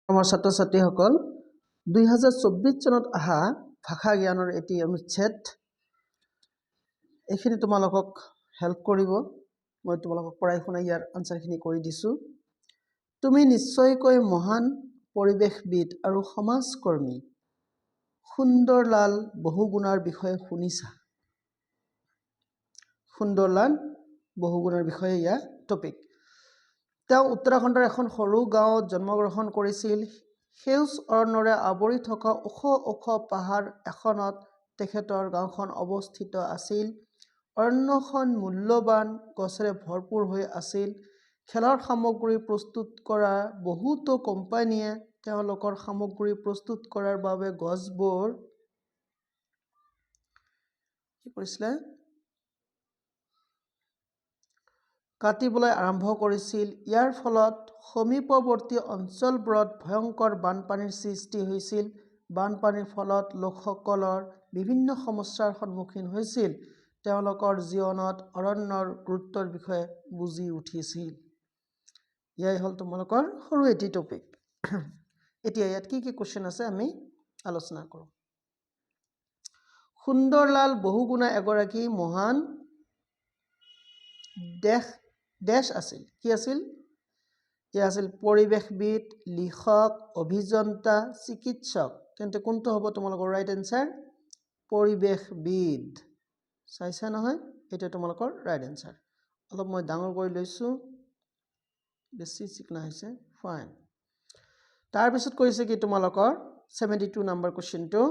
আমাৰ ছাত্ৰ-ছাত্ৰীসকল 2024 চনত অহা ভাষা জ্ঞানৰ এটি অনুচ্ছেদ এইখিনি তোমালোকক হেল্প কৰিব মই তোমালোকক পঢ়াই শুনাই ইয়াৰ আনসাৰখিনি কৰি দিছো তুমি নিশ্চয়কৈ মহান পৰিৱেশবিদ আৰু সমাজকৰ্মী সুন্দৰলাল বহুগুণাৰ বিষয়ে শুনিছা সুন্দৰলাল বহুগুণাৰ বিষয়ে ইয়া টপিক তেওঁ উত্তৰাখণ্ডৰ এখন সৰু গাঁৱত জন্মগ্ৰহণ কৰিছিল সেউজ অৰণ্যৰে আৱৰি থকা ওখ ওখ পাহাৰ এখনত তেখেতৰ গাঁওখন অৱস্থিত আছিল অৰণ্যখন মূল্যৱান গছেৰে ভৰপূৰ হৈ আছিল খেলৰ সামগ্ৰী প্ৰস্তুত কৰা বহুতো কোম্পানীয়ে তেওঁলোকৰ সামগ্ৰী প্ৰস্তুত কৰাৰ বাবে গছবোৰ কি কৰিছিল কাটিবলৈ আৰম্ভ কৰিছিল ইয়াৰ ফলত সমীপৱৰ্তী অঞ্চলবোৰত ভয়ংকৰ বানপানীৰ সৃষ্টি হৈছিল বানপানীৰ ফলত লোকসকলৰ বিভিন্ন সমস্যাৰ সন্মুখীন হৈছিল তেওঁলোকৰ জীৱনত অৰণ্যৰ গুৰুত্বৰ বিষয়ে বুজি উঠিছিল ইয়াই হল তোমালোকৰ সৰু এটি টপিক এতিয়া ইয়াত কি কোশ্চেন আছে আমি আলোচনা কৰোঁ সুন্দৰলাল বহুগুণা এগৰাকী মহান দেশ আছিল কি আছিল ইয়া আছিল পৰিৱেশবিদ লিখক অভিযন্তা চিকিৎসক তেন্তে কোনটো হ'ব তোমালোকৰ ৰাইট আনসাৰ পৰিৱেশবিদ চাইছা নহয় এটা তোমালোকৰ ৰাইট আনসাৰ অলপ মই ডাঙৰ কৰি লৈছো বেছি চিকনা হৈছে ফাইন তাৰ পিছত কৈছে কি তোমালোকৰ 72 নম্বৰ কোশ্চেনটো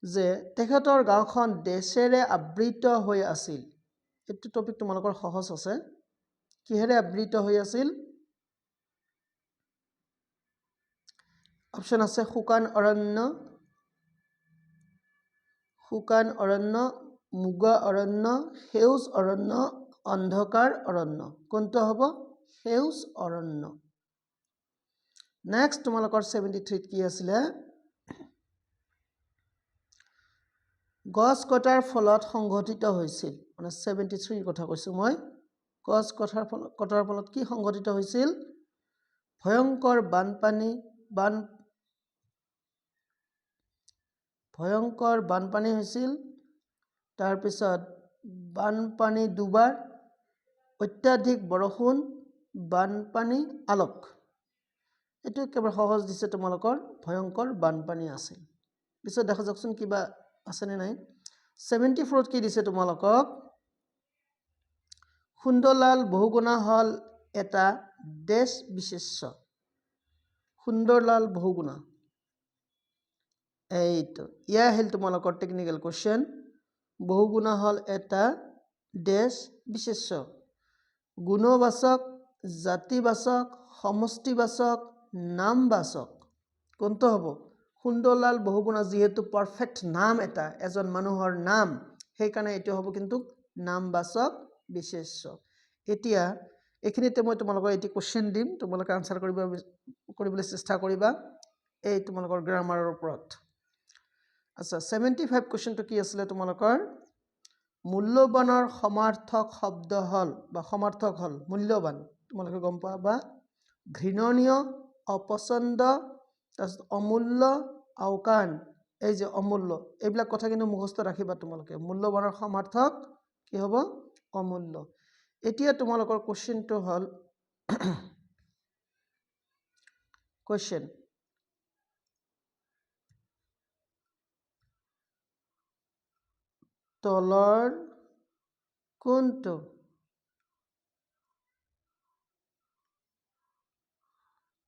যে তেখেতৰ গাঁওখন দেশেৰে আবৃত হৈ আছিল এইটো টপিক তোমালোকৰ সহজ আছে কিহেৰে আবৃত হৈ আছিল অপচন আছে শুকান অৰণ্য মুগা অৰণ্য সেউজ অৰণ্য অন্ধকাৰ অৰণ্য কোনটো হ'ব সেউজ অৰণ্য নেক্সট তোমালোকৰ 73 কি আছিল গছ কটাৰ ফলত সংঘটিত হৈছিল মানে 73 কথা কৈছো মই গছ কটাৰ ফলত কি সংঘটিত হৈছিল ভয়ংকৰ বানপানী হৈছিল তাৰ পিছত বানপানী দুবাৰ অত্যাধিক বৰষুণ বানপানী আলোক এটো কেৱল সহজ দিছে তোমালোকৰ ভয়ংকৰ বানপানী আছিল পিছত দেখা যাকচোন কিবা আছে নে নাই 74 কি দিছে তোমালোকক সুন্দৰলাল বহুগুণা হল এটা দেশ বিশেষ্য সুন্দৰলাল বহুগুণা এইটো ইয়া হেল তোমালোকৰ টেকনিক্যাল কোশ্চেন বহুগুণা হল এটা দেশ বিশেষ্য গুণবাচক জাতিবাচক সমষ্টিবাচক নামবাচক কোনটো হ'ব সুন্দৰলাল বহুগুণা যেহেতু পাৰফেক্ট নাম এটা এজন মানুহৰ নাম সেই কাৰণে এটো হ'ব কিন্তু নামবাচক বিশেষ্য এতিয়া এখিনিতে মই তোমালোকক এটি কোশ্চেন দিম তোমালোকে আনসাৰ কৰিবলৈ চেষ্টা কৰিবা এই তোমালোকৰ গ্ৰামাৰৰ ওপৰত আচ্ছা 75 কোশ্চেনটো কি আছিল তোমালোকৰ মূল্যবানৰ সমাৰ্থক শব্দ হল বা সমাৰ্থক হল মূল্যবান তোমালোকে গম পাবা ঘৃণনীয় অপছন্দ অমূল্য আওকান এই যে অমূল্য এইবিলাক কথা কিন্তু মুখস্থ ৰাখিবা তোমালোকে মূল্যবানৰ সমাৰ্থক কি হ'ব অমূল্য এতিয়া তোমালোকৰ কোশ্চেনটো হল কোশ্চেন তলৰ কোনটো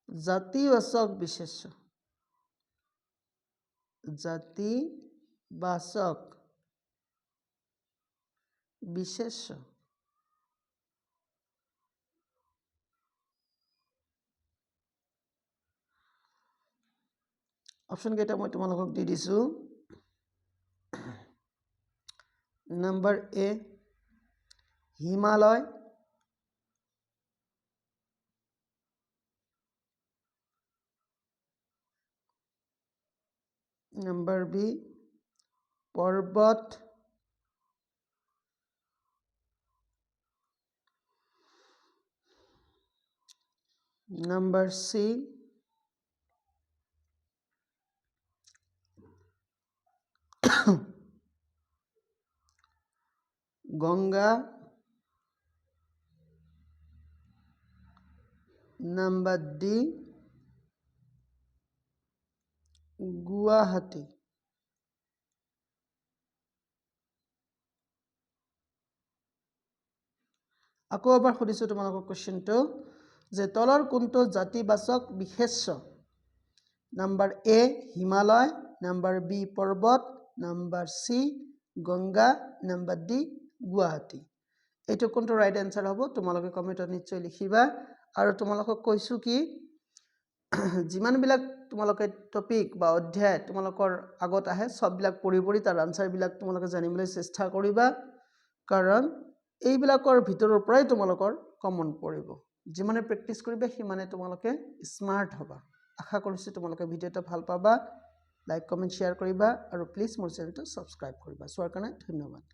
জাতিবাচক বিশেষ্য জাতিবাচক বিশেষ্য অপশন কেইটা মই তোমালোকক দি দিছো number A Himalaya number B পর্বত number C Ganga, number D Guwahati. আকৌ এবাৰ সুধিছোঁ তোমালোকক কুৱেশ্যনটো যে তলৰ কোনটো জাতিবাচক বিশেষ্য? নাম্বাৰ এ হিমালয়, নাম্বাৰ বি পৰ্বত, number C Ganga, number D Guwahati. এইটো কোনটো ৰাইট এনসাৰ হ'ব তোমালোকে কমেণ্টত নিশ্চয় লিখিবা। আৰু তোমালোকক কৈছোঁ কি যিমানবিলাক তোমালোকে টপিক বা অধ্যায় তোমালোকৰ আগত আহে সববিলাক পঢ়ি তাৰ আনসাৰবিলাক তোমালোকে জানিবলৈ চেষ্টা কৰিবা, কাৰণ এইবিলাকৰ ভিতৰৰ পৰাই তোমালোকৰ কমন পৰিব। যিমানে প্ৰেক্টিছ কৰিবা সিমানে তোমালোকে স্মাৰ্ট হ'বা। আশা কৰিছোঁ তোমালোকে ভিডিঅ'টো ভাল পাবা। লাইক কমেণ্ট শ্বেয়াৰ কৰিবা আৰু প্লিজ মোৰ চেনেলটো ছাবস্ক্ৰাইব কৰিবা। চোৱাৰ কাৰণে ধন্যবাদ।